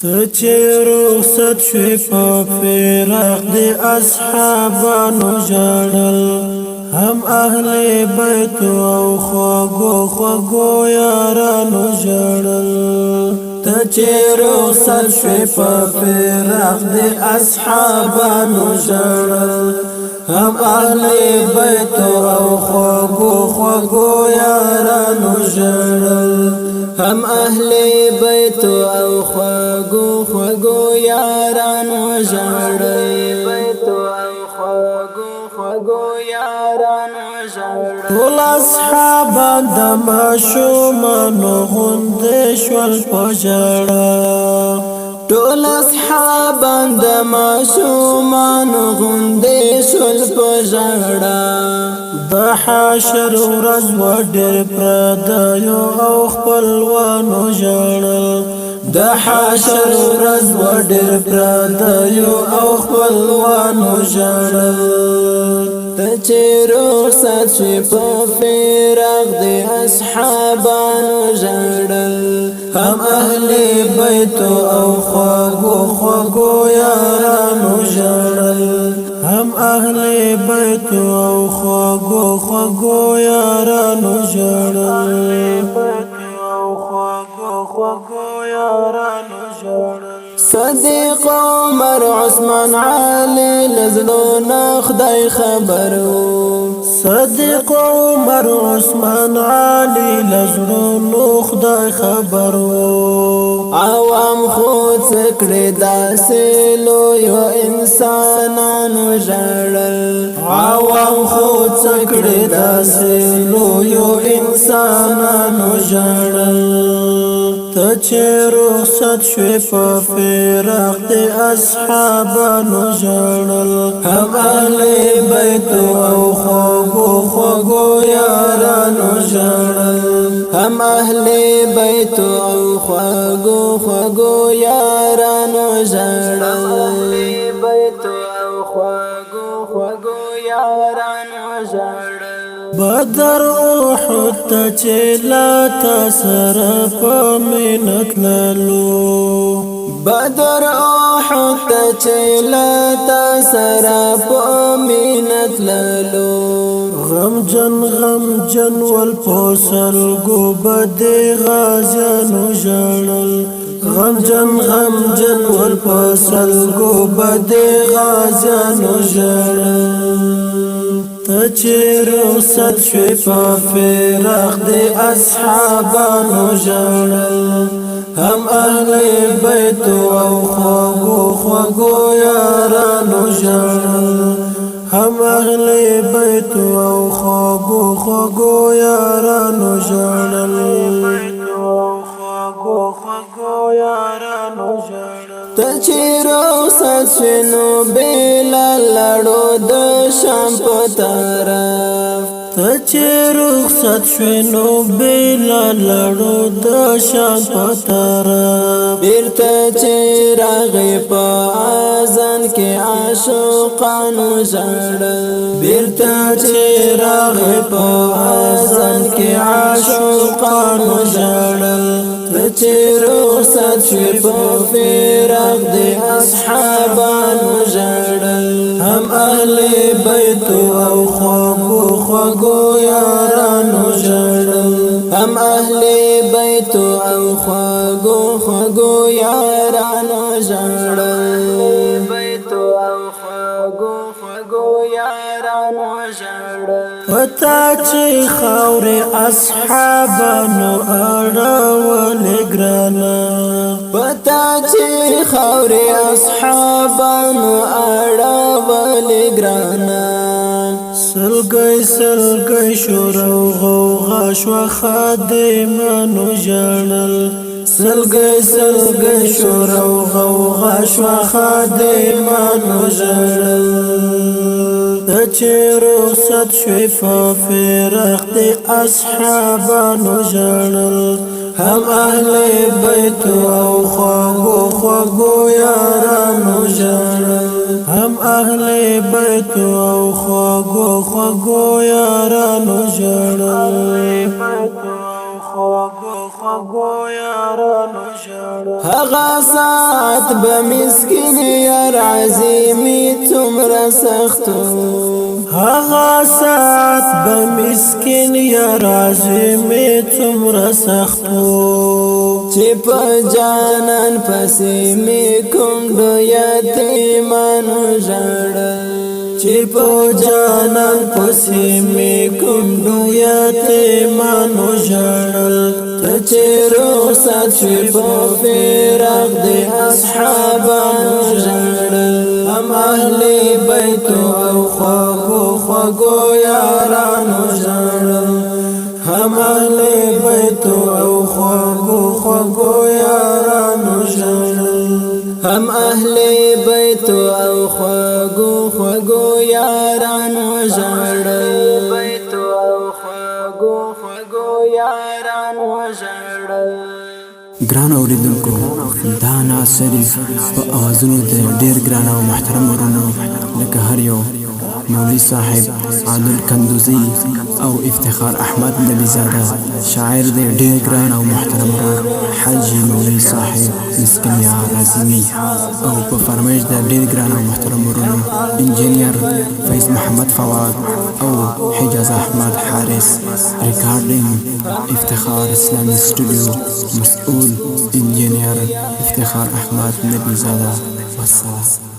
ته چې رخصت شوې په فراق د اصحابانو ژړل هم اهل بیت او خوږو خوږو یارانو ژړل ته چې رخصت شوې په فراق د اصحابانو ژړل هم اهل بیت او خوږو خوږو یارانو ژړل هم اهل بیت او خوږو خوږو یارانو ژړل بیت او خوږو خوږو یارانو ژړل ټول اصحابان د ماشومانو غوندې شول په ژړا ټول اصحابان د ماشومانو غوندې شول په ژړا د حشر ورځ و ډېر پردیو او خپلوانو ژړل د حشر ورځ و ډېر پردیو او خپلوانو ژړل ته چې رخصت شوې په فراق د اصحابانو ژړل هم اهل بیت او خوږو خوږو یارانو ژړل هم اهل بیت او خوږو خوږو یارانو ژړل صدیق عمر عثمان علی لزلون خدای خبرو صدیق عمر عثمان علی لزلون خدای خبرو عوام خود سکړه داسې لویو انسانانو ژړل عوام خود سکړه داسې لویو انسانانو ژړل ته چې رخصت شوې په فراق د اصحابانو ژړل هم اهل بیت او خوږو خوږو یارانو ژړل هم اهل بیت او خوږو خوږو یارانو ژړل بیت او خوږو خوږو یارانو ژړل بدر احد ته چې لا تسره په مینت لالو بدر احد ته چې لا تسره په مینت لالو غمجن غمجن والپوسل گو بد غازیانو ژړل غمجن غمجن والپوسل گو بد غازیانو ژړل ته چې رخصت شوې په فراق د اصحابانو ژړل هم اهل بیت او خوږو خوږو یارانو ژړل هم اهل بیت او خوږو خوږو یارانو ژړل ته چې رخصت شوې نو بېله لړو د شام په طرف ته چې رخصت شوې نو بېله لړو د شام په طرف بیرته چې راغې په اذان کې عاشقانو ژړل بیرته چې راغې په اذان کې عاشقانو ژړل ته چې رخصت شوې په فراق د اصحابانو ژړل هم اهل بیت او خوږو خوږو یارانو ژړل هم اهل بیت او خوږو خوږو یارانو ژړل بیت او خوږو خوږو یارانو ژړل پتا چې خاورې اصحابانو اړولې ګرانه پتا چې خاورې اصحابانو اړولې ګرانه سلګۍ سلګۍ شور او غوغا شوه خادمانو ژړل سلګۍ سلګۍ شور او غوغا شوه خادمانو ژړل ته چې رخصت شوې په فراق د اصحابانو ژړل هم اهل بیت او خوږو خوږو یارانو ژړل هم اهل بیت او خوږو خوږو یارانو ژړل خوږو یارانو ژړل هغه ساعت به مسکین یار عظیمي څومره سختو هغه ساعت به مسکین یار عظیمي څومره سختو چې په جانان پسې مې کوم د یتیمانو ژړل چې په جانان پسې مې کوم د یتیمانو ژړل ته چې رخصت شوې په فراق د اصحابانو ژړل هم اهل بیتو او خوږو خوږو یارانو ژړل هم اهل بیتو او خوږو خوږو یارانو ژړل هم اهل بیتو او خوږو خوږو یارانو ژړل بیتو او خوږو خوږو یارانو ژړل ګران اوریدونکو دا ناز شریف په اوازونو د ډیر ګران او محترم ورونو لکه هر یو مولوي صاحب عادل کندزي او افتخار احمد نبی زاده شاعر د ډیر ګران او محترم ورور حاجي مولوي صاحب مسکین عظیمي او په فرمایش د ډیر ګران او محترم ورونو انجنیر فیض محمد فواز او حجاز احمد حارس ریکارډینګ افتخار اسلامي سټوډیو مسؤل انجنیر افتخاراحمد نبی زاده والسلام